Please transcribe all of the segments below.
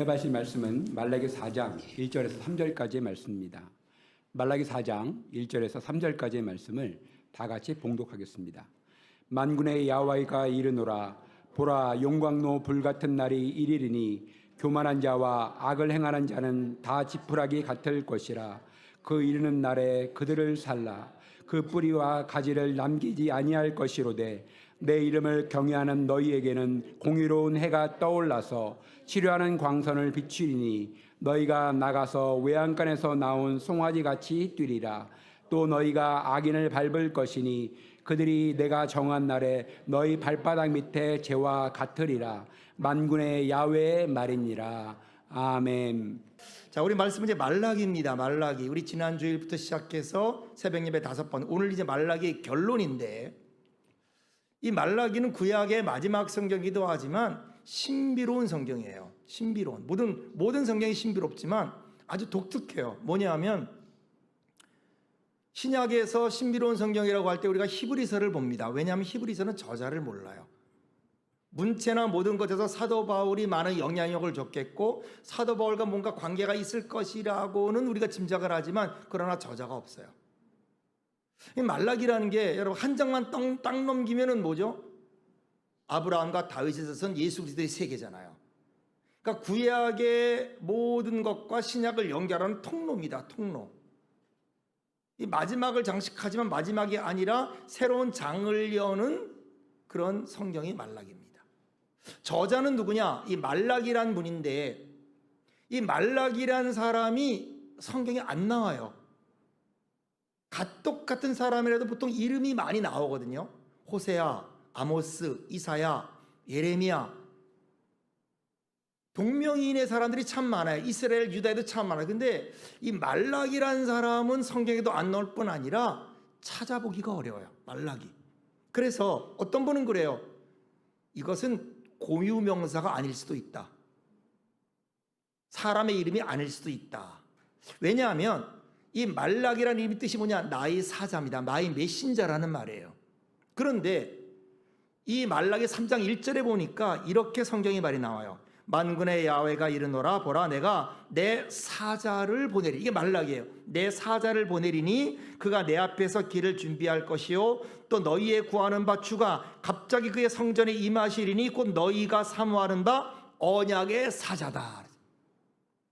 은혜 받으실 말씀은 말라기 4장 1절에서 3절까지의 말씀입니다. 말라기 4장 1절에서 3절까지의 말씀을 다 같이 봉독하겠습니다. 만군의 여호와가 이르노라. 보라, 용광로 불같은 날이 이르리니 교만한 자와 악을 행하는 자는 다 지푸라기 같을 것이라. 그 이르는 날에 그들을 살라. 그 뿌리와 가지를 남기지 아니할 것이로되 내 이름을 경외하는 너희에게는 공의로운 해가 떠올라서 치료하는 광선을 비추리니 너희가 나가서 외양간에서 나온 송아지같이 뛰리라. 또 너희가 악인을 밟을 것이니 그들이 내가 정한 날에 너희 발바닥 밑에 재와 같으리라. 만군의 야훼의 말이니라. 아멘. 자, 우리 말씀은 이제 말라기입니다. 말라기. 우리 지난 주일부터 시작해서 새벽 예배 5번. 오늘 이제 말라기 결론인데, 이 말라기는 구약의 마지막 성경이기도 하지만 신비로운 성경이에요. 신비로운. 모든 성경이 신비롭지만 아주 독특해요. 뭐냐면 신약에서 신비로운 성경이라고 할 때 우리가 히브리서를 봅니다. 왜냐하면 히브리서는 저자를 몰라요. 문체나 모든 것에서 사도 바울이 많은 영향력을 줬겠고 사도 바울과 뭔가 관계가 있을 것이라고는 우리가 짐작을 하지만 그러나 저자가 없어요. 이 말라기라는 게 여러분 한 장만 딱 넘기면은 뭐죠? 아브라함과 다윗에서 선 예수 그리스도의 세계잖아요. 그러니까 구약의 모든 것과 신약을 연결하는 통로입니다. 통로. 이 마지막을 장식하지만 마지막이 아니라 새로운 장을 여는 그런 성경이 말라기입니다. 저자는 누구냐? 이 말라기란 분인데 이 말라기란 사람이 성경에 안 나와요. 똑같은 사람이라도 보통 이름이 많이 나오거든요. 호세아, 아모스, 이사야, 예레미야. 동명이인의 사람들이 참 많아요. 이스라엘, 유다에도 참 많아요. 근데 이 말라기란 사람은 성경에도 안 나올 뿐 아니라 찾아보기가 어려워요. 말라기. 그래서 어떤 분은 그래요. 이것은 고유명사가 아닐 수도 있다. 사람의 이름이 아닐 수도 있다. 왜냐하면 이 말라기라는 이름의 뜻이 뭐냐? 나의 사자입니다. 나의 메신저라는 말이에요. 그런데 이 말라기 3장 1절에 보니까 이렇게 성경의 말이 나와요. 만군의 야훼가 이르노라. 보라, 내가 내 사자를 보내리. 이게 말라기예요. 내 사자를 보내리니 그가 내 앞에서 길을 준비할 것이요 또 너희의 구하는 바 주가 갑자기 그의 성전에 임하시리니 곧 너희가 사모하는 바 언약의 사자다.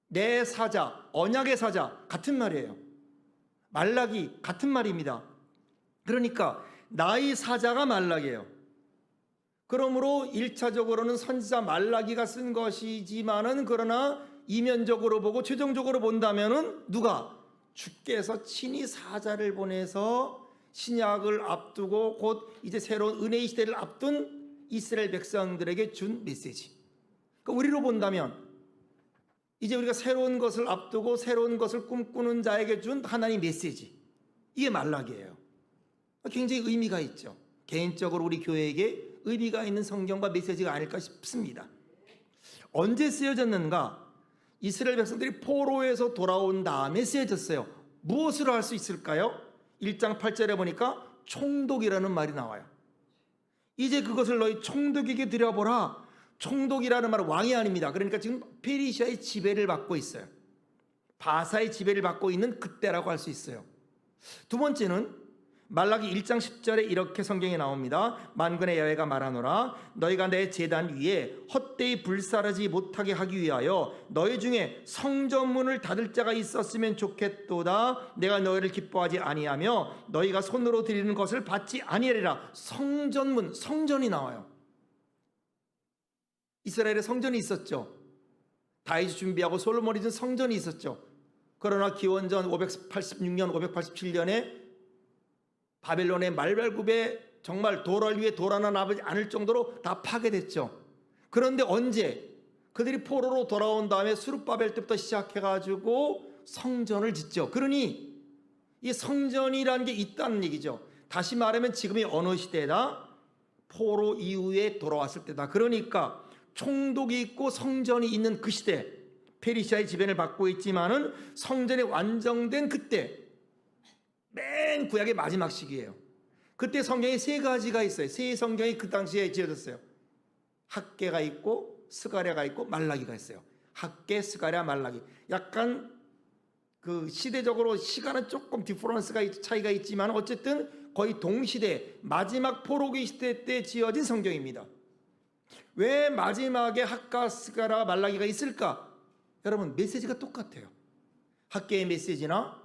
내 사자, 언약의 사자 같은 말이에요. 말라기 같은 말입니다. 그러니까 나의 사자가 말라기예요. 그러므로 1차적으로는 선지자 말라기가 쓴 것이지만은 그러나 이면적으로 보고 최종적으로 본다면은 누가? 주께서 친히 사자를 보내서 신약을 앞두고 곧 이제 새로운 은혜의 시대를 앞둔 이스라엘 백성들에게 준 메시지. 그러니까 우리로 본다면 이제 우리가 새로운 것을 앞두고 새로운 것을 꿈꾸는 자에게 준 하나님의 메시지. 이게 말라기예요. 굉장히 의미가 있죠. 개인적으로 우리 교회에게 의미가 있는 성경과 메시지가 아닐까 싶습니다. 언제 쓰여졌는가? 이스라엘 백성들이 포로에서 돌아온 다음에 쓰여졌어요. 무엇으로 할 수 있을까요? 1장 8절에 보니까 총독이라는 말이 나와요. 이제 그것을 너희 총독에게 드려보라. 총독이라는 말은 왕이 아닙니다. 그러니까 지금 페르시아의 지배를 받고 있어요. 바사의 지배를 받고 있는 그때라고 할 수 있어요. 두 번째는 말라기 1장 10절에 이렇게 성경에 나옵니다. 만군의 여호와가 말하노라. 너희가 내 제단 위에 헛되이 불사르지 못하게 하기 위하여 너희 중에 성전문을 닫을 자가 있었으면 좋겠도다. 내가 너희를 기뻐하지 아니하며 너희가 손으로 드리는 것을 받지 아니하리라. 성전문, 성전이 나와요. 이스라엘에 성전이 있었죠. 다윗이 준비하고 솔로몬이 준 성전이 있었죠. 그러나 기원전 586년, 587년에 바벨론의 말발굽에 정말 돌을 위에 돌 하나 남지 않을 정도로 다 파괴됐죠. 그런데 언제? 그들이 포로로 돌아온 다음에 스룹바벨 때부터 시작해가지고 성전을 짓죠. 그러니 이 성전이라는 게 있다는 얘기죠. 다시 말하면 지금이 어느 시대다? 포로 이후에 돌아왔을 때다. 그러니까 총독이 있고 성전이 있는 그 시대, 페르시아의 지배를 받고 있지만은 성전이 완성된 그때, 맨 구약의 마지막 시기예요. 그때 성경에 세 가지가 있어요. 세 성경이 그 당시에 지어졌어요. 학개가 있고 스가랴가 있고 말라기가 있어요. 학개, 스가랴, 말라기. 약간 그 시대적으로 시간은 조금 차이가 있지만 어쨌든 거의 동시대 마지막 포로기 시대 때 지어진 성경입니다. 왜 마지막에 학과, 스가랴, 말라기가 있을까? 여러분, 메시지가 똑같아요. 학개의 메시지나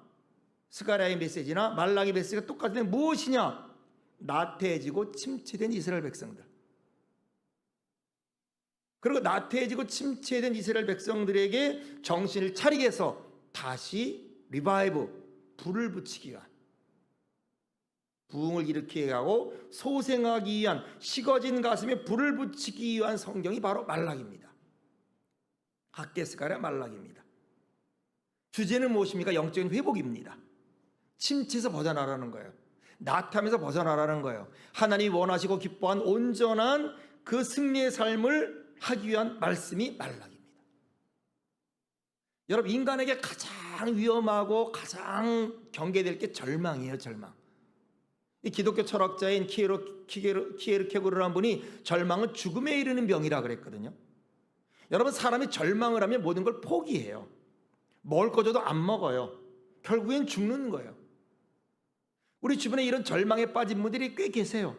스가랴의 메시지나 말라기 메시지가 똑같은데 무엇이냐? 나태해지고 침체된 이스라엘 백성들. 그리고 나태해지고 침체된 이스라엘 백성들에게 정신을 차리게 해서 다시 리바이브, 불을 붙이기 위한, 부흥을 일으키게 하고 소생하기 위한, 식어진 가슴에 불을 붙이기 위한 성경이 바로 말라기입니다. 학개, 스가랴, 말라기입니다. 주제는 무엇입니까? 영적인 회복입니다. 침체에서 벗어나라는 거예요. 나탐에서 벗어나라는 거예요. 하나님이 원하시고 기뻐한 온전한 그 승리의 삶을 하기 위한 말씀이 말라기입니다. 여러분, 인간에게 가장 위험하고 가장 경계될 게 절망이에요. 절망. 이 기독교 철학자인 키에르케고르라는 분이 절망은 죽음에 이르는 병이라 그랬거든요. 여러분, 사람이 절망을 하면 모든 걸 포기해요. 먹을 거 줘도 안 먹어요. 결국엔 죽는 거예요. 우리 주변에 이런 절망에 빠진 분들이 꽤 계세요.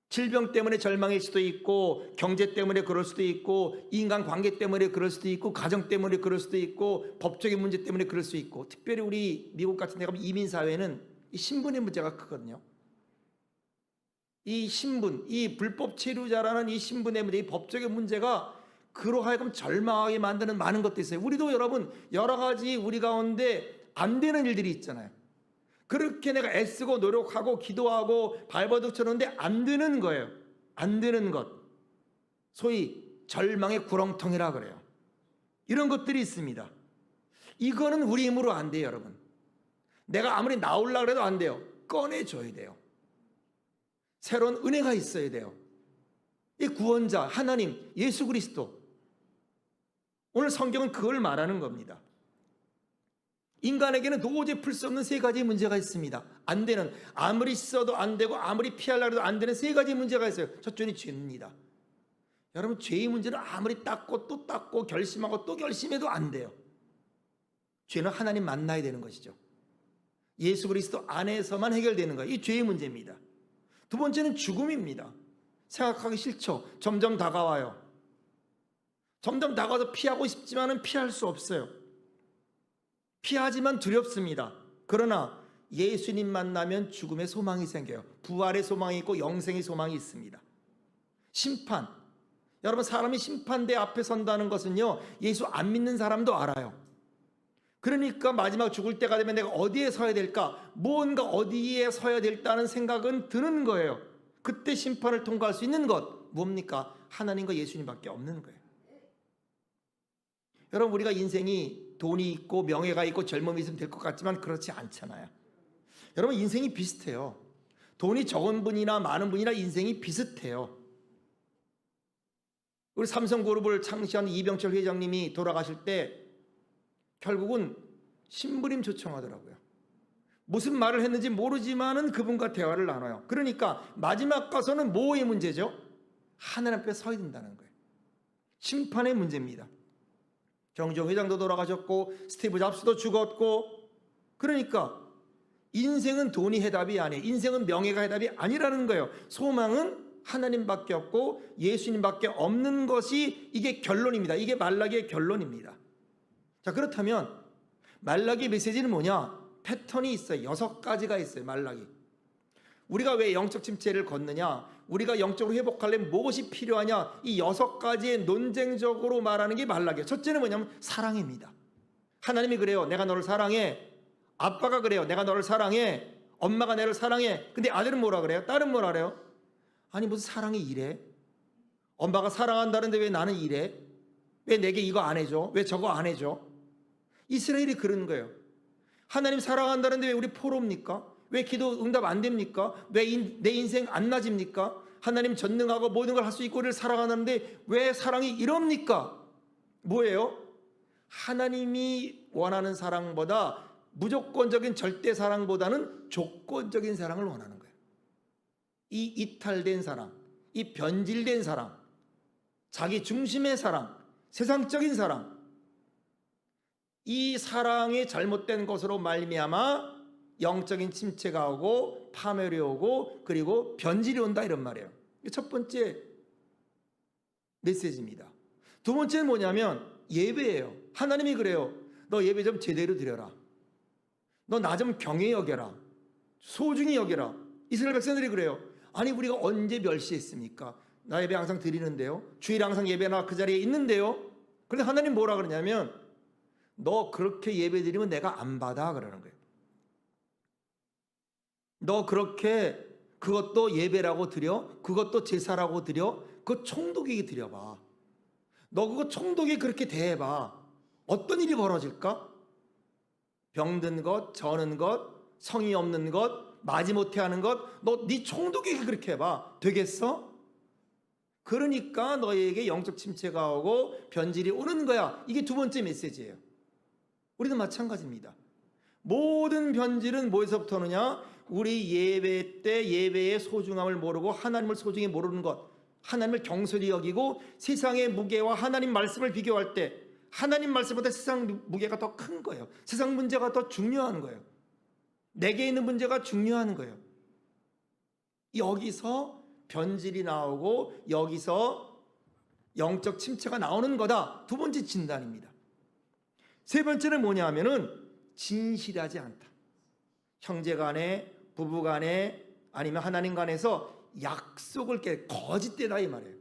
질병 때문에 절망일 수도 있고, 경제 때문에 그럴 수도 있고, 인간관계 때문에 그럴 수도 있고, 가정 때문에 그럴 수도 있고, 법적인 문제 때문에 그럴 수 있고, 특별히 우리 미국 같은 데 가면 이민사회는 이 신분의 문제가 크거든요. 이 신분, 이 불법 체류자라는 이 신분의 문제, 이 법적인 문제가 그로 하여금 절망하게 만드는 많은 것도 있어요. 우리도 여러분 여러 가지 우리 가운데 안 되는 일들이 있잖아요. 그렇게 내가 애쓰고 노력하고 기도하고 발버둥 쳤는데 안 되는 거예요. 안 되는 것. 소위 절망의 구렁텅이라 그래요. 이런 것들이 있습니다. 이거는 우리 힘으로 안 돼요, 여러분. 내가 아무리 나오려고 해도 안 돼요. 꺼내줘야 돼요. 새로운 은혜가 있어야 돼요. 이 구원자, 하나님, 예수 그리스도. 오늘 성경은 그걸 말하는 겁니다. 인간에게는 도저히 풀 수 없는 세 가지 문제가 있습니다. 안 되는, 아무리 써도 안 되고 아무리 피하려고 해도 안 되는 세 가지 문제가 있어요. 첫째는 죄입니다. 여러분, 죄의 문제는 아무리 닦고 또 닦고 결심하고 또 결심해도 안 돼요. 죄는 하나님 만나야 되는 것이죠. 예수 그리스도 안에서만 해결되는 거예요. 이 죄의 문제입니다. 두 번째는 죽음입니다. 생각하기 싫죠. 점점 다가와요. 점점 다가와서 피하고 싶지만은 피할 수 없어요. 피하지만 두렵습니다. 그러나 예수님 만나면 죽음의 소망이 생겨요. 부활의 소망이 있고 영생의 소망이 있습니다. 심판. 여러분, 사람이 심판대 앞에 선다는 것은요, 예수 안 믿는 사람도 알아요. 그러니까 마지막 죽을 때가 되면 내가 어디에 서야 될까? 무언가 어디에 서야 될다는 생각은 드는 거예요. 그때 심판을 통과할 수 있는 것 뭡니까? 하나님과 예수님밖에 없는 거예요. 여러분, 우리가 인생이 돈이 있고 명예가 있고 젊음이 있으면 될 것 같지만 그렇지 않잖아요. 여러분, 인생이 비슷해요. 돈이 적은 분이나 많은 분이나 인생이 비슷해요. 우리 삼성그룹을 창시한 이병철 회장님이 돌아가실 때 결국은 심부름 초청하더라고요. 무슨 말을 했는지 모르지만은 그분과 대화를 나눠요. 그러니까 마지막 가서는 뭐의 문제죠? 하늘 앞에 서야 된다는 거예요. 심판의 문제입니다. 정종 회장도 돌아가셨고 스티브 잡스도 죽었고, 그러니까 인생은 돈이 해답이 아니에요. 인생은 명예가 해답이 아니라는 거예요. 소망은 하나님밖에 없고 예수님밖에 없는 것이 이게 결론입니다. 이게 말라기의 결론입니다. 자, 그렇다면 말라기 메시지는 뭐냐? 패턴이 있어요. 6가지가 있어요. 말라기. 우리가 왜 영적 침체를 걷느냐? 우리가 영적으로 회복하려면 무엇이 필요하냐? 이 6가지의 논쟁적으로 말하는 게 말라기예요. 첫째는 뭐냐면 사랑입니다. 하나님이 그래요. 내가 너를 사랑해. 아빠가 그래요. 내가 너를 사랑해. 엄마가 나를 사랑해. 근데 아들은 뭐라 그래요? 딸은 뭐라 그래요? 아니, 무슨 사랑이 이래? 엄마가 사랑한다는데 왜 나는 이래? 왜 내게 이거 안 해줘? 왜 저거 안 해줘? 이스라엘이 그런 거예요. 하나님 사랑한다는데 왜 우리 포로입니까? 왜 기도 응답 안 됩니까? 왜 내 인생 안 나집니까? 하나님 전능하고 모든 걸 할 수 있고 우리를 사랑하는데 왜 사랑이 이럽니까? 뭐예요? 하나님이 원하는 사랑보다 무조건적인 절대 사랑보다는 조건적인 사랑을 원하는 거예요. 이 이탈된 사랑, 이 변질된 사랑, 자기 중심의 사랑, 세상적인 사랑, 이 사랑이 잘못된 것으로 말미암아 영적인 침체가 오고 파멸이 오고 그리고 변질이 온다 이런 말이에요. 이게 첫 번째 메시지입니다. 두 번째는 뭐냐면 예배예요. 하나님이 그래요. 너 예배 좀 제대로 드려라. 너 나 좀 경외 여겨라. 소중히 여겨라. 이스라엘 백성들이 그래요. 아니 우리가 언제 멸시했습니까? 나 예배 항상 드리는데요. 주일 항상 예배나 그 자리에 있는데요. 그런데 하나님 뭐라 그러냐면 너 그렇게 예배 드리면 내가 안 받아 그러는 거예요. 너 그렇게 그것도 예배라고 드려? 그것도 제사라고 드려? 그거 총독에게 드려봐. 너 그거 총독이 그렇게 대해봐. 어떤 일이 벌어질까? 병든 것, 저는 것, 성의 없는 것, 마지못해 하는 것, 너 네 총독에게 그렇게 해봐. 되겠어? 그러니까 너에게 영적 침체가 오고 변질이 오는 거야. 이게 두 번째 메시지예요. 우리도 마찬가지입니다. 모든 변질은 뭐에서부터 오느냐? 우리 예배 때 예배의 소중함을 모르고 하나님을 소중히 모르는 것, 하나님을 경솔히 여기고 세상의 무게와 하나님 말씀을 비교할 때 하나님 말씀보다 세상 무게가 더 큰 거예요. 세상 문제가 더 중요한 거예요. 내게 있는 문제가 중요한 거예요. 여기서 변질이 나오고 여기서 영적 침체가 나오는 거다. 두 번째 진단입니다. 세 번째는 뭐냐 하면은 진실하지 않다. 형제 간에, 부부 간에, 아니면 하나님 간에서 약속을 깨 거짓되다 이 말이에요.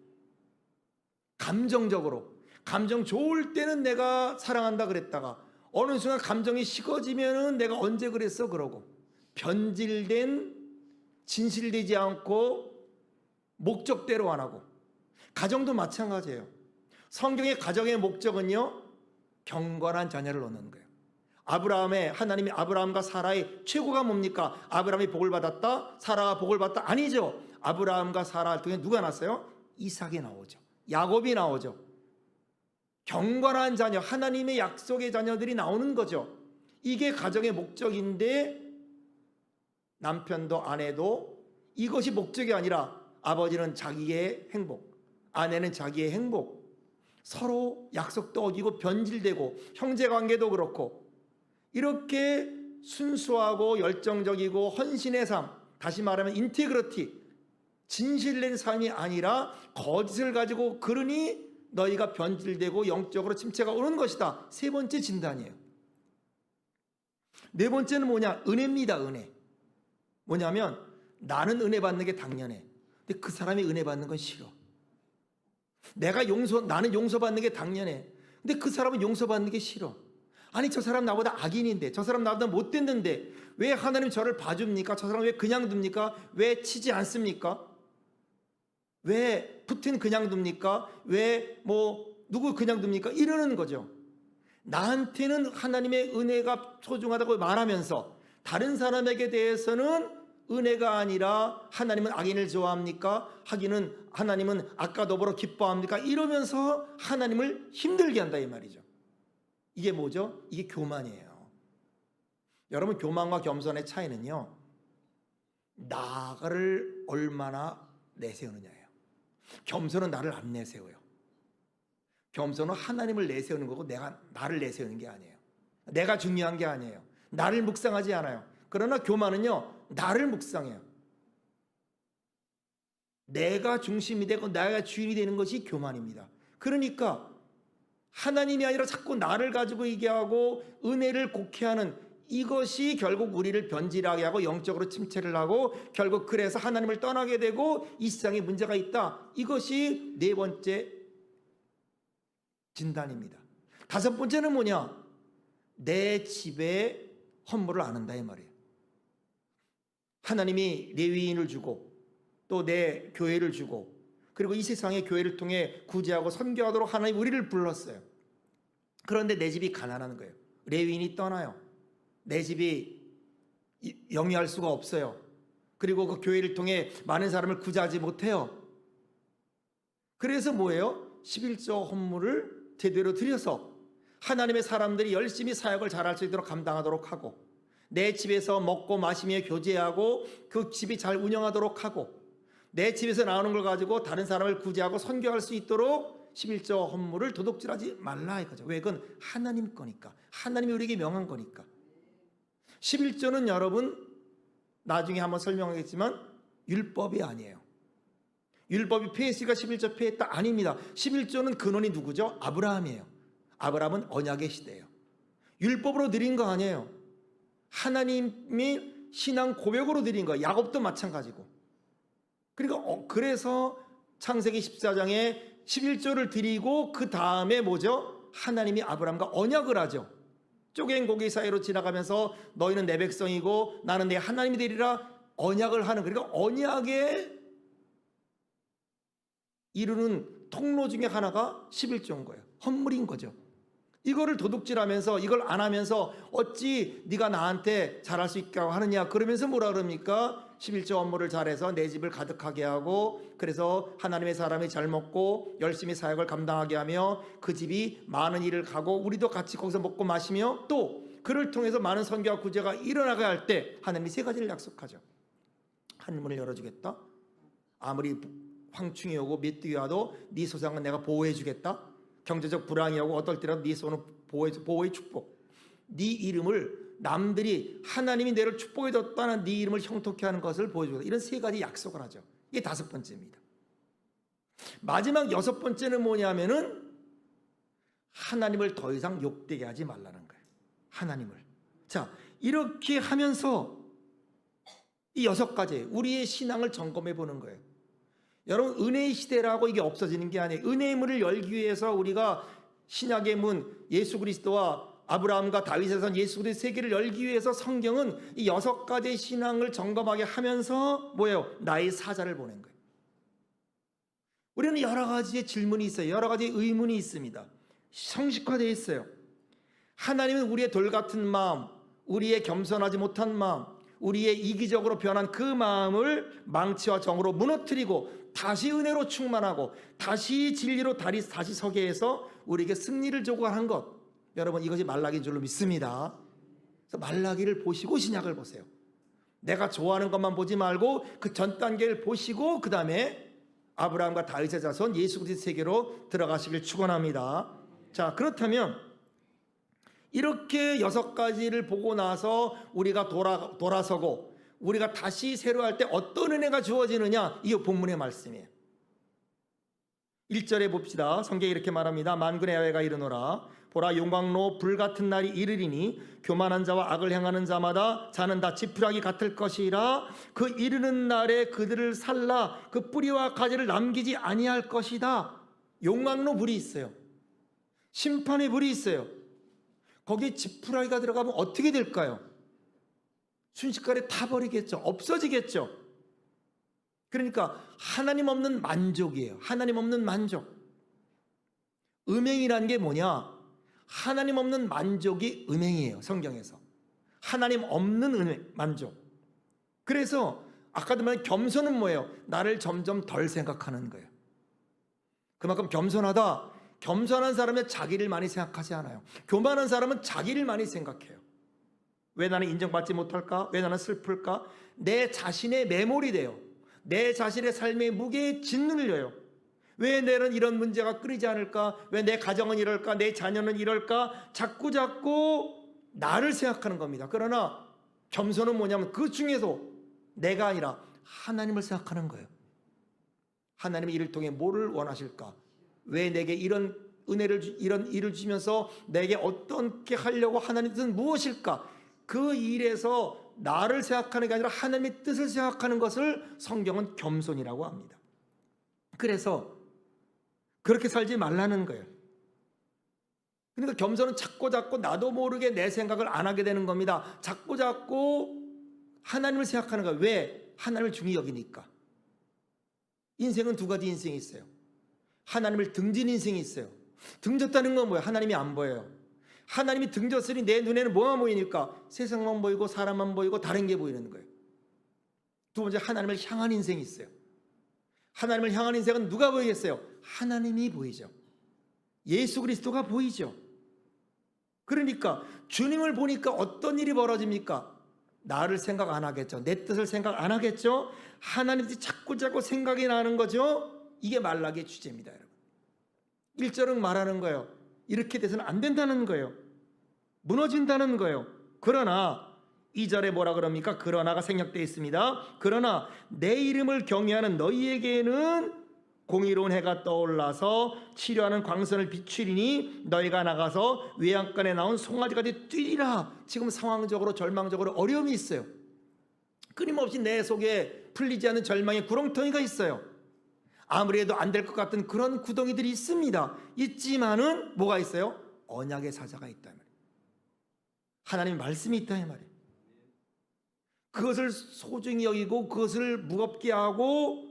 감정적으로, 감정 좋을 때는 내가 사랑한다 그랬다가 어느 순간 감정이 식어지면은 내가 언제 그랬어 그러고, 변질된, 진실되지 않고 목적대로 안 하고, 가정도 마찬가지예요. 성경의 가정의 목적은요, 경건한 자녀를 얻는 거예요. 하나님이 아브라함과 사라의 최고가 뭡니까? 아브라함이 복을 받았다, 사라가 복을 받았다? 아니죠. 아브라함과 사라를 통해 누가 났어요? 이삭이 나오죠. 야곱이 나오죠. 경건한 자녀, 하나님의 약속의 자녀들이 나오는 거죠. 이게 가정의 목적인데 남편도 아내도 이것이 목적이 아니라 아버지는 자기의 행복, 아내는 자기의 행복, 서로 약속도 어기고 변질되고 형제관계도 그렇고 이렇게 순수하고 열정적이고 헌신의 삶, 다시 말하면 인테그리티, 진실된 삶이 아니라 거짓을 가지고 그러니 너희가 변질되고 영적으로 침체가 오는 것이다. 세 번째 진단이에요. 네 번째는 뭐냐? 은혜입니다. 은혜. 뭐냐면 나는 은혜 받는 게 당연해. 근데 그 사람이 은혜 받는 건 싫어. 나는 용서받는 게 당연해. 근데 그 사람은 용서받는 게 싫어. 아니 저 사람 나보다 악인인데, 저 사람 나보다 못됐는데 왜 하나님 저를 봐줍니까? 저 사람 왜 그냥 둡니까? 왜 치지 않습니까? 왜 푸틴 그냥 둡니까? 왜 누구 그냥 둡니까? 이러는 거죠. 나한테는 하나님의 은혜가 소중하다고 말하면서 다른 사람에게 대해서는 은혜가 아니라 하나님은 악인을 좋아합니까? 하나님은 악과 더불어 기뻐합니까? 이러면서 하나님을 힘들게 한다 이 말이죠. 이게 뭐죠? 이게 교만이에요. 여러분, 교만과 겸손의 차이는요, 나를 얼마나 내세우느냐예요. 겸손은 나를 안 내세워요. 겸손은 하나님을 내세우는 거고 나를 내세우는 게 아니에요. 내가 중요한 게 아니에요. 나를 묵상하지 않아요. 그러나 교만은요, 나를 묵상해요. 내가 중심이 되고 내가 주인이 되는 것이 교만입니다. 그러니까 하나님이 아니라 자꾸 나를 가지고 얘기하고 은혜를 곡해하는 이것이 결국 우리를 변질하게 하고 영적으로 침체를 하고 결국 그래서 하나님을 떠나게 되고 이 세상에 문제가 있다. 이것이 네 번째 진단입니다. 다섯 번째는 뭐냐? 내 집에 헌물을 안 한다 이 말이에요. 하나님이 레위인을 주고 또 내 교회를 주고 그리고 이 세상의 교회를 통해 구제하고 선교하도록 하나님 우리를 불렀어요. 그런데 내 집이 가난한 거예요. 레위인이 떠나요. 내 집이 영위할 수가 없어요. 그리고 그 교회를 통해 많은 사람을 구제하지 못해요. 그래서 뭐예요? 11조 헌물을 제대로 드려서 하나님의 사람들이 열심히 사역을 잘할 수 있도록 감당하도록 하고 내 집에서 먹고 마시며 교제하고 그 집이 잘 운영하도록 하고 내 집에서 나오는 걸 가지고 다른 사람을 구제하고 선교할 수 있도록 11조 헌물을 도둑질하지 말라 이거죠. 왜? 그건 하나님 거니까. 하나님이 우리에게 명한 거니까. 11조는 여러분 나중에 한번 설명하겠지만 율법이 아니에요. 율법이 폐했으니까 11조 폐했다? 아닙니다. 11조는 근원이 누구죠? 아브라함이에요. 아브라함은 언약의 시대예요. 율법으로 드린 거 아니에요. 하나님이 신앙 고백으로 드린 거. 야곱도 마찬가지고. 그러니까 그래서 창세기 14장에 11조를 드리고 그 다음에 뭐죠? 하나님이 아브라함과 언약을 하죠. 쪼갠 고기 사이로 지나가면서 너희는 내 백성이고 나는 내 하나님이 되리라 언약을 하는, 그러니까 언약에 이루는 통로 중에 하나가 11조인 거예요. 헌물인 거죠. 이거를 도둑질하면서 이걸 안 하면서 어찌 네가 나한테 잘할 수 있게 하느냐 그러면서 뭐라 그럽니까? 11조 헌물을 잘해서 내 집을 가득하게 하고 그래서 하나님의 사람이 잘 먹고 열심히 사역을 감당하게 하며 그 집이 많은 일을 가고 우리도 같이 거기서 먹고 마시며 또 그를 통해서 많은 선교와 구제가 일어나게 할 때 하나님이 세 가지를 약속하죠. 하늘문을 열어주겠다. 아무리 황충이 오고 메뚜기 와도 네 소상은 내가 보호해 주겠다. 경제적 불황이 오고 어떨 때라도 네 손은 보호의 축복. 네 이름을 남들이 하나님이 너를 축복해 줬다는 네 이름을 형통케 하는 것을 보여주겠다. 이런 세 가지 약속을 하죠. 이게 다섯 번째입니다. 마지막 여섯 번째는 뭐냐면은 하나님을 더 이상 욕되게 하지 말라는 거예요. 하나님을. 자, 이렇게 하면서 이 여섯 가지 우리의 신앙을 점검해 보는 거예요. 여러분 은혜의 시대라고 이게 없어지는 게 아니에요. 은혜의 문을 열기 위해서 우리가 신약의 문 예수 그리스도와 아브라함과 다윗의 선 예수 그리스도 세계를 열기 위해서 성경은 이 여섯 가지의 신앙을 점검하게 하면서 뭐예요? 나의 사자를 보낸 거예요. 우리는 여러 가지의 질문이 있어요. 여러 가지의 의문이 있습니다. 성식화되어 있어요. 하나님은 우리의 돌 같은 마음, 우리의 겸손하지 못한 마음, 우리의 이기적으로 변한 그 마음을 망치와 정으로 무너뜨리고 다시 은혜로 충만하고 다시 진리로 다시 서게 해서 우리에게 승리를 조구한 것, 여러분 이것이 말라기인 줄로 믿습니다. 그래서 말라기를 보시고 신약을 보세요. 내가 좋아하는 것만 보지 말고 그 전 단계를 보시고 그 다음에 아브라함과 다윗의 자손 예수 그리스도 세계로 들어가시길 축원합니다. 자, 그렇다면 이렇게 여섯 가지를 보고 나서 우리가 돌아서고 우리가 다시 새로 할 때 어떤 은혜가 주어지느냐, 이게 본문의 말씀이에요. 1절에 봅시다. 성경이 이렇게 말합니다. 만군의 야훼가 이르노라. 보라, 용광로 불같은 날이 이르리니 교만한 자와 악을 행하는 자마다 자는 다 지푸라기 같을 것이라. 그 이르는 날에 그들을 살라 그 뿌리와 가지를 남기지 아니할 것이다. 용광로 불이 있어요. 심판의 불이 있어요. 거기에 지푸라기가 들어가면 어떻게 될까요? 순식간에 타버리겠죠. 없어지겠죠. 그러니까 하나님 없는 만족이에요. 하나님 없는 만족. 음행이라는 게 뭐냐? 하나님 없는 만족이 음행이에요. 성경에서. 하나님 없는 만족. 그래서 아까도 말한 겸손은 뭐예요? 나를 점점 덜 생각하는 거예요. 그만큼 겸손하다. 겸손한 사람은 자기를 많이 생각하지 않아요. 교만한 사람은 자기를 많이 생각해요. 왜 나는 인정받지 못할까? 왜 나는 슬플까? 내 자신의 매몰이 돼요. 내 자신의 삶의 무게에 짓눌려요. 왜 나는 이런 문제가 끊이지 않을까? 왜 내 가정은 이럴까? 내 자녀는 이럴까? 자꾸 나를 생각하는 겁니다. 그러나 겸손은 뭐냐면 그 중에서 내가 아니라 하나님을 생각하는 거예요. 하나님이 이를 통해 뭐를 원하실까? 왜 내게 이런 은혜를 이런 일을 주시면서 내게 어떻게 하려고 하나님의 뜻은 무엇일까? 그 일에서 나를 생각하는 게 아니라 하나님의 뜻을 생각하는 것을 성경은 겸손이라고 합니다. 그래서 그렇게 살지 말라는 거예요. 그러니까 겸손은 자꾸 나도 모르게 내 생각을 안 하게 되는 겁니다. 자꾸 하나님을 생각하는 거예요. 왜? 하나님을 중히 여기니까. 인생은 두 가지 인생이 있어요. 하나님을 등진 인생이 있어요. 등졌다는 건 뭐예요? 하나님이 안 보여요. 하나님이 등졌으니 내 눈에는 뭐만 보이니까? 세상만 보이고 사람만 보이고 다른 게 보이는 거예요. 두 번째, 하나님을 향한 인생이 있어요. 하나님을 향한 인생은 누가 보이겠어요? 하나님이 보이죠. 예수 그리스도가 보이죠. 그러니까 주님을 보니까 어떤 일이 벌어집니까? 나를 생각 안 하겠죠. 내 뜻을 생각 안 하겠죠. 하나님 뜻이 자꾸 생각이 나는 거죠. 이게 말라기의 주제입니다, 여러분. 1절은 말하는 거예요. 이렇게 돼서는 안 된다는 거예요. 무너진다는 거예요. 그러나 2절에 뭐라 그럽니까? 그러나가 생략되어 있습니다. 그러나 내 이름을 경외하는 너희에게는 공의로운 해가 떠올라서 치료하는 광선을 비추리니 너희가 나가서 외양간에 나온 송아지까지 뛰리라. 지금 상황적으로 절망적으로 어려움이 있어요. 끊임없이 내 속에 풀리지 않는 절망의 구렁텅이가 있어요. 아무리 해도 안 될 것 같은 그런 구덩이들이 있습니다. 있지만은 뭐가 있어요? 언약의 사자가 있다 말이에요. 하나님의 말씀이 있다 말이에요. 그것을 소중히 여기고 그것을 무겁게 하고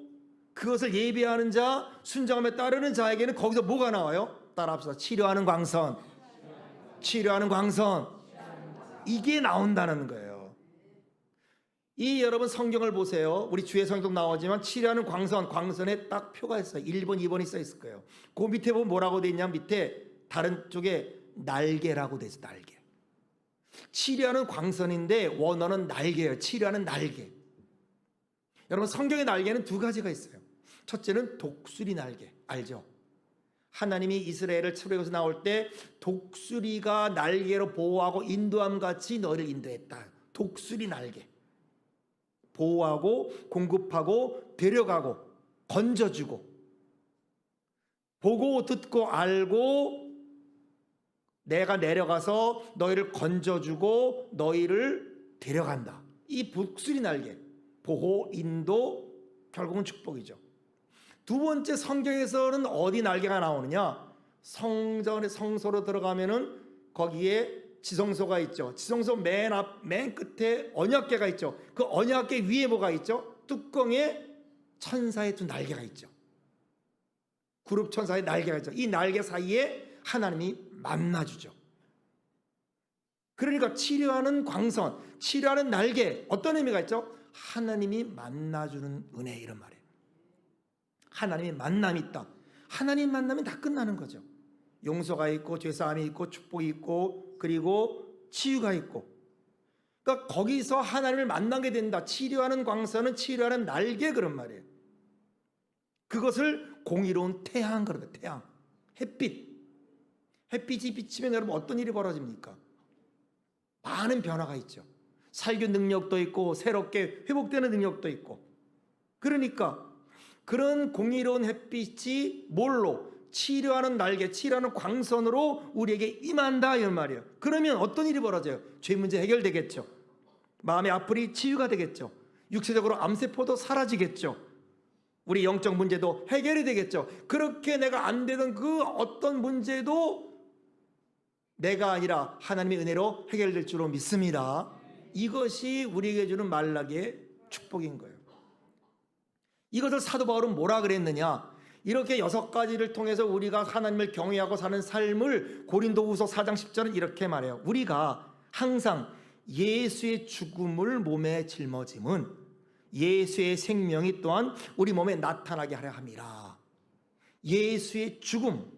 그것을 예배하는 자, 순종함에 따르는 자에게는 거기서 뭐가 나와요? 따라합시다. 치료하는 광선. 치료하는 광선. 이게 나온다는 거예요. 이 여러분 성경을 보세요. 우리 주의 성경 나오지만 치료하는 광선, 광선에 딱 표가 있어요. 1번, 2번이 써 있을 거예요. 그 밑에 보면 뭐라고 돼 있냐? 밑에 다른 쪽에 날개라고 돼 있어요. 날개. 치료하는 광선인데 원어는 날개예요. 치료하는 날개. 여러분 성경의 날개는 두 가지가 있어요. 첫째는 독수리 날개. 알죠? 하나님이 이스라엘을 출애굽에서 나올 때 독수리가 날개로 보호하고 인도함 같이 너희를 인도했다. 독수리 날개. 보호하고 공급하고 데려가고 건져주고 보고 듣고 알고 내가 내려가서 너희를 건져주고 너희를 데려간다. 이 독수리 날개. 보호, 인도, 결국은 축복이죠. 두 번째 성경에서는 어디 날개가 나오느냐? 성소로 들어가면은 거기에 지성소가 있죠. 지성소 맨 끝에 언약궤가 있죠. 그 언약궤 위에 뭐가 있죠? 뚜껑에 천사의 두 날개가 있죠. 그룹 천사의 날개가 있죠. 이 날개 사이에 하나님이 만나주죠. 그러니까 치료하는 광선, 치료하는 날개, 어떤 의미가 있죠? 하나님이 만나주는 은혜, 이런 말이에요. 하나님의 만남이 있다. 하나님 만나면 다 끝나는 거죠. 용서가 있고 죄사함이 있고 축복이 있고 그리고 치유가 있고. 그러니까 거기서 하나님을 만나게 된다. 치료하는 광선은 치료하는 날개, 그런 말이에요. 그것을 공의로운 태양, 그러다 태양, 햇빛. 햇빛이 비치면 여러분 어떤 일이 벌어집니까? 많은 변화가 있죠. 살균 능력도 있고 새롭게 회복되는 능력도 있고. 그러니까 그런 공의로운 햇빛이 뭘로? 치료하는 날개, 치료하는 광선으로 우리에게 임한다, 이런 말이에요. 그러면 어떤 일이 벌어져요? 죄 문제 해결되겠죠. 마음의 아픔이 치유가 되겠죠. 육체적으로 암세포도 사라지겠죠. 우리 영적 문제도 해결이 되겠죠. 그렇게 내가 안 되던 그 어떤 문제도 내가 아니라 하나님의 은혜로 해결될 줄로 믿습니다. 이것이 우리에게 주는 말라기의 축복인 거예요. 이것을 사도 바울은 뭐라 그랬느냐? 이렇게 6가지를 통해서 우리가 하나님을 경외하고 사는 삶을 고린도후서 4장 10절은 이렇게 말해요. 우리가 항상 예수의 죽음을 몸에 짊어짐은 예수의 생명이 또한 우리 몸에 나타나게 하려 함이라. 예수의 죽음,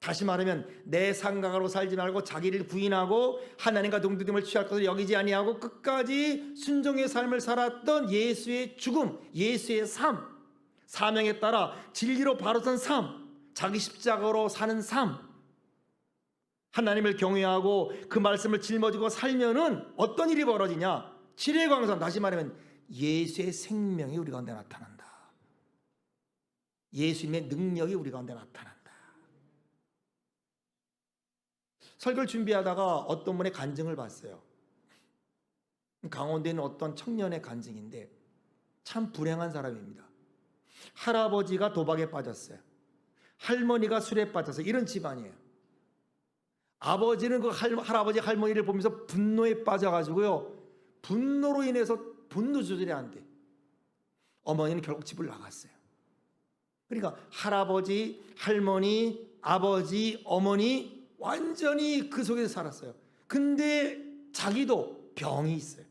다시 말하면 내 생각으로 살지 말고 자기를 부인하고 하나님과 동등됨을 취할 것을 여기지 아니하고 끝까지 순종의 삶을 살았던 예수의 죽음, 예수의 삶, 사명에 따라 진리로 바로 선 삶, 자기 십자가로 사는 삶, 하나님을 경외하고 그 말씀을 짊어지고 살면은 어떤 일이 벌어지냐? 치료의 광선, 다시 말하면 예수의 생명이 우리 가운데 나타난다. 예수님의 능력이 우리 가운데 나타난다. 설교를 준비하다가 어떤 분의 간증을 봤어요. 강원도에 있는 어떤 청년의 간증인데 참 불행한 사람입니다. 할아버지가 도박에 빠졌어요. 할머니가 술에 빠졌어요. 이런 집안이에요. 아버지는 그 할아버지 할머니를 보면서 분노에 빠져가지고요, 분노로 인해서 분노 조절이 안 돼. 어머니는 결국 집을 나갔어요. 그러니까 할아버지, 할머니, 아버지, 어머니 완전히 그 속에서 살았어요. 근데 자기도 병이 있어요.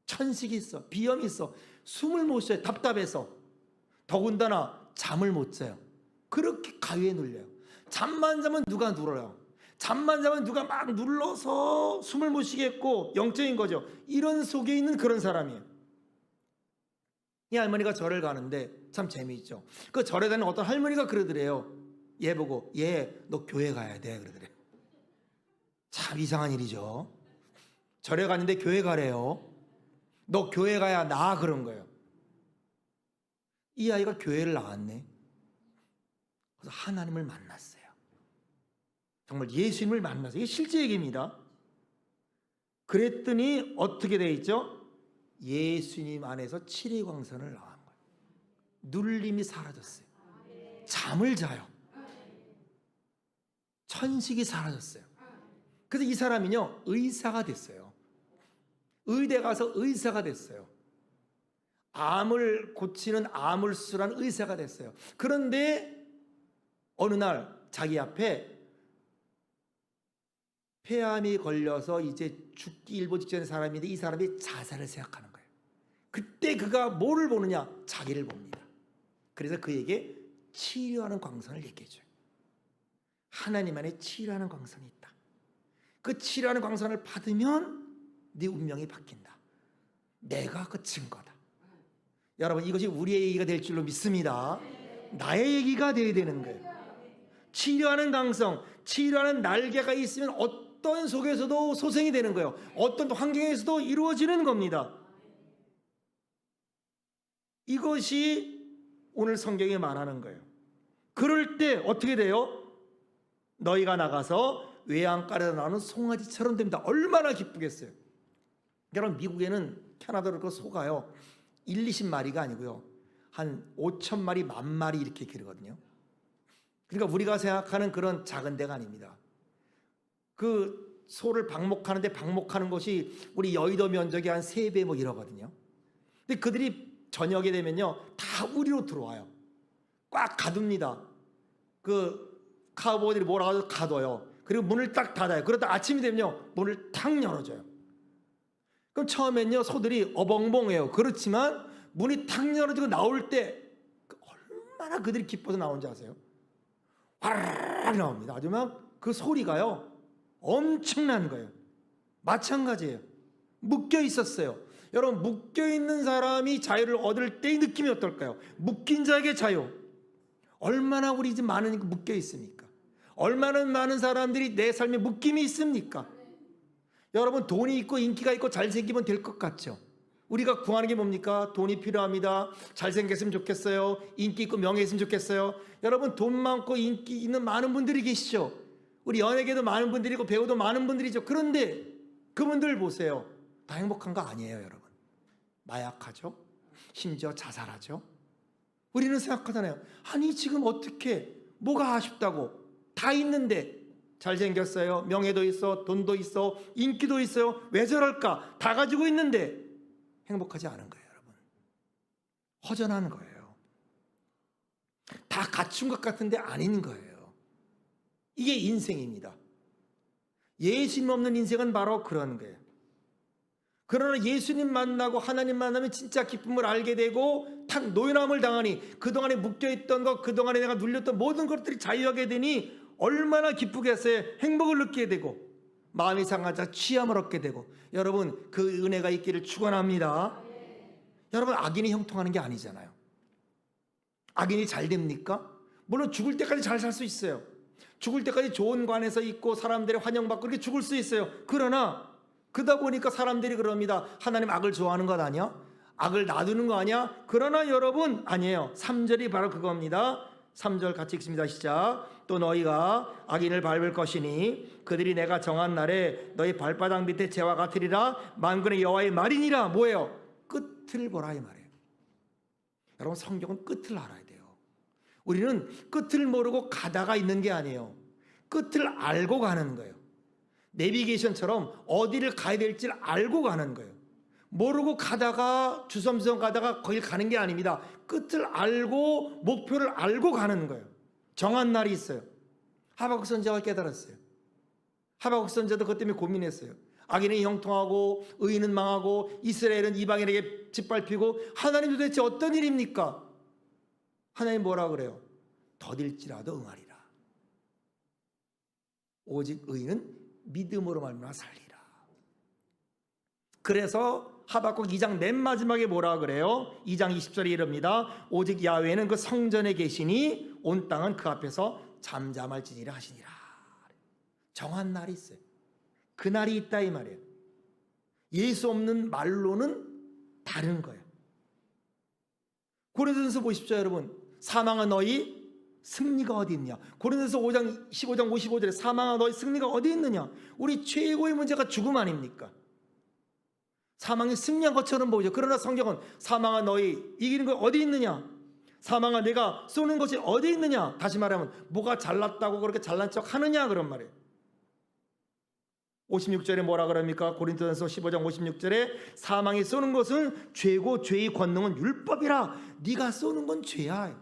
천식이 있어. 비염이 있어. 숨을 못 쉬어요. 답답해서. 더군다나 잠을 못 자요. 그렇게 가위에 눌려요. 잠만 자면 누가 눌러요. 잠만 자면 누가 막 눌러서 숨을 못 쉬겠고 영적인 거죠. 이런 속에 있는 그런 사람이에요. 이 할머니가 절을 가는데 참 재미있죠. 그 절에 가는 어떤 할머니가 그러더래요. 얘 보고 얘 너 교회 가야 돼 그러더래. 참 이상한 일이죠. 절에 갔는데 교회 가래요. 너 교회 가야 나 그런 거예요. 이 아이가 교회를 나왔네. 그래서 하나님을 만났어요. 정말 예수님을 만났어요. 이게 실제 얘기입니다. 그랬더니 어떻게 돼 있죠? 예수님 안에서 치리광선을 나온 거예요. 눌림이 사라졌어요. 잠을 자요. 천식이 사라졌어요. 그래서 이 사람이요 의사가 됐어요. 의대 가서 의사가 됐어요. 암을 고치는 암울수란 의사가 됐어요. 그런데 어느 날 자기 앞에 폐암이 걸려서 이제 죽기 일보 직전의 사람인데 이 사람이 자살을 생각하는 거예요. 그때 그가 뭐를 보느냐? 자기를 봅니다. 그래서 그에게 치료하는 광선을 얘기해줘요. 하나님 안에 치료하는 광선이 있다. 그 치료하는 광선을 받으면 네 운명이 바뀐다. 내가 그 증거다. 여러분 이것이 우리의 얘기가 될 줄로 믿습니다. 나의 얘기가 되어야 되는 거예요. 치료하는 강성, 치료하는 날개가 있으면 어떤 속에서도 소생이 되는 거예요. 어떤 환경에서도 이루어지는 겁니다. 이것이 오늘 성경에 말하는 거예요. 그럴 때 어떻게 돼요? 너희가 나가서 외양간에서 나오는 송아지처럼 됩니다. 얼마나 기쁘겠어요. 여러분 미국에는 캐나다로 그 소가요 1, 20마리가 아니고요 한 5천 마리, 10,000마리 이렇게 기르거든요. 그러니까 우리가 생각하는 그런 작은 데가 아닙니다. 그 소를 방목하는데 방목하는 것이 우리 여의도 면적의 한 3배 뭐 이러거든요. 근데 그들이 저녁에 되면요 다 우리로 들어와요. 꽉 가둡니다. 그 카우보이들이 몰아가지고 가둬요. 그리고 문을 딱 닫아요. 그러다 아침이 되면요 문을 탁 열어줘요. 그럼 처음엔요 소들이 어벙벙해요. 그렇지만 문이 탁 열어지고 나올 때 얼마나 그들이 기뻐서 나오는지 아세요? 화르르 나옵니다. 아주 막 그 소리가요 엄청난 거예요. 마찬가지예요. 묶여 있었어요. 여러분 묶여 있는 사람이 자유를 얻을 때의 느낌이 어떨까요? 묶인 자에게 자유. 얼마나 우리 집 많은 묶여 있습니까? 얼마나 많은 사람들이 내 삶에 묶임이 있습니까? 여러분 돈이 있고 인기가 있고 잘생기면 될 것 같죠? 우리가 구하는 게 뭡니까? 돈이 필요합니다. 잘생겼으면 좋겠어요. 인기 있고 명예 있으면 좋겠어요. 여러분 돈 많고 인기 있는 많은 분들이 계시죠? 우리 연예계도 많은 분들이고 배우도 많은 분들이죠. 그런데 그분들 보세요. 다 행복한 거 아니에요 여러분. 마약하죠. 심지어 자살하죠. 우리는 생각하잖아요. 아니 지금 어떻게 뭐가 아쉽다고 다 있는데 잘생겼어요. 명예도 있어. 돈도 있어. 인기도 있어요. 왜 저럴까? 다 가지고 있는데 행복하지 않은 거예요 여러분. 허전한 거예요. 다 갖춘 것 같은데 아닌 거예요. 이게 인생입니다. 예수님 없는 인생은 바로 그런 거예요. 그러나 예수님 만나고 하나님 만나면 진짜 기쁨을 알게 되고 탁 노연함을 당하니 그동안에 묶여있던 것, 그동안에 내가 눌렸던 모든 것들이 자유하게 되니 얼마나 기쁘겠어요. 행복을 느끼게 되고 마음이 상하자 취함을 얻게 되고. 여러분 그 은혜가 있기를 축원합니다. 여러분 악인이 형통하는 게 아니잖아요. 악인이 잘 됩니까? 물론 죽을 때까지 잘 살 수 있어요. 죽을 때까지 좋은 관에서 있고 사람들의 환영받고 그렇게 죽을 수 있어요. 그러나 그러다 보니까 사람들이 그럽니다. 하나님 악을 좋아하는 것 아니야? 악을 놔두는 거 아니야? 그러나 여러분 아니에요. 3절이 바로 그겁니다. 3절 같이 읽습니다. 시작. 또 너희가 악인을 밟을 것이니 그들이 내가 정한 날에 너희 발바닥 밑에 재와 같으리라. 만군의 여호와의 말이니라. 뭐예요? 끝을 보라 이 말이에요. 여러분 성경은 끝을 알아야 돼요. 우리는 끝을 모르고 가다가 있는 게 아니에요. 끝을 알고 가는 거예요. 내비게이션처럼 어디를 가야 될지 알고 가는 거예요. 모르고 가다가 주섬주섬 가다가 거길 가는 게 아닙니다. 끝을 알고 목표를 알고 가는 거예요. 정한 날이 있어요. 하박국 선지자가 깨달았어요. 하박국 선지자도 그것 때문에 고민했어요. 악인은 형통하고 의인은 망하고 이스라엘은 이방인에게 짓밟히고 하나님 도대체 어떤 일입니까? 하나님 뭐라 그래요? 더딜지라도 응하리라. 오직 의인은 믿음으로 말미암아 살리라. 그래서 하박국 2장 맨 마지막에 뭐라 그래요? 2장 20절에 이릅니다. 오직 야훼는 그 성전에 계시니 온 땅은 그 앞에서 잠잠할지니라 하시니라. 정한 날이 있어요. 그 날이 있다 이 말이에요. 예수 없는 말로는 다른 거예요. 고린도전서 보십시오 여러분. 사망아 너희 승리가 어디 있냐. 고린도전서 5장 15장 55절에 사망아 너희 승리가 어디 있느냐. 우리 최고의 문제가 죽음 아닙니까? 사망이 승리한 것처럼 보이죠. 그러나 성경은 사망아 너희 이기는 거 어디 있느냐. 사망아 내가 쏘는 것이 어디 있느냐. 다시 말하면 뭐가 잘났다고 그렇게 잘난 척 하느냐 그런 말이에요. 56절에 뭐라 그럽니까? 고린도전서 15장 56절에 사망이 쏘는 것은 죄고 죄의 권능은 율법이라. 네가 쏘는 건 죄야.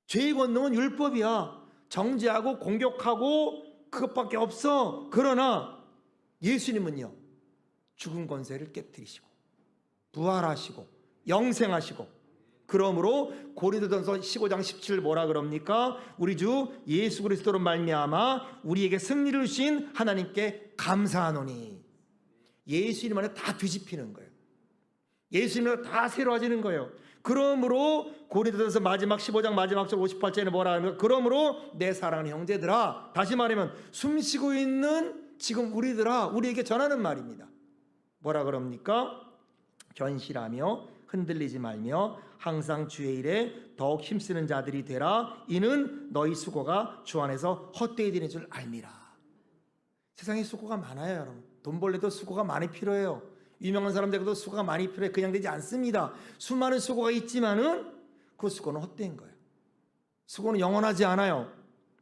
죄의 권능은 율법이야. 정죄하고 공격하고 그것밖에 없어. 그러나 예수님은요 죽은 권세를 깨뜨리시고 부활하시고 영생하시고, 그러므로 고린도전서 15장 17 뭐라 그럽니까? 우리 주 예수 그리스도로 말미암아 우리에게 승리를 주신 하나님께 감사하노니. 예수님 안에 다 뒤집히는 거예요. 예수님 안에 다 새로워지는 거예요. 그러므로 고린도전서 마지막 15장 마지막 절 58절에 뭐라 합니까? 그러므로 내 사랑하는 형제들아. 다시 말하면 숨쉬고 있는 지금 우리들아, 우리에게 전하는 말입니다. 뭐라 그럽니까? 견실하며 흔들리지 말며 항상 주의 일에 더욱 힘쓰는 자들이 되라. 이는 너희 수고가 주 안에서 헛되이 되는 줄 알미라. 세상에 수고가 많아요 여러분. 돈 벌래도 수고가 많이 필요해요. 유명한 사람들도 수고가 많이 필요해. 그냥 되지 않습니다. 수많은 수고가 있지만은 그 수고는 헛된 거예요. 수고는 영원하지 않아요.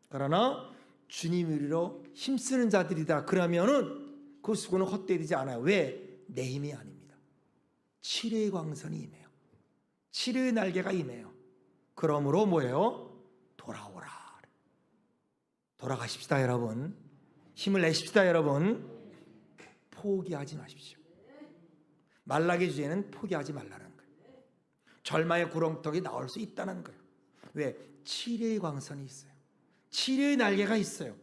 그러나 주님 위로 힘쓰는 자들이다 그러면은 그 수고는 헛되이 되지 않아요. 왜? 내 힘이 아닙니다. 치료의 광선이 임해요. 치료의 날개가 임해요. 그러므로 뭐예요? 돌아오라. 돌아가십시다 여러분. 힘을 내십시다 여러분. 포기하지 마십시오. 말라기 주제는 포기하지 말라는 거예요. 절망의 구렁텅이 나올 수 있다는 거예요. 왜? 치료의 광선이 있어요. 치료의 날개가 있어요.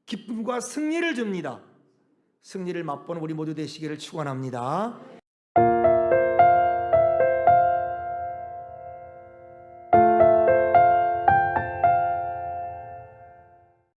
기쁨과 승리를 줍니다. 승리를 맛보는 우리 모두 되시기를 축원합니다.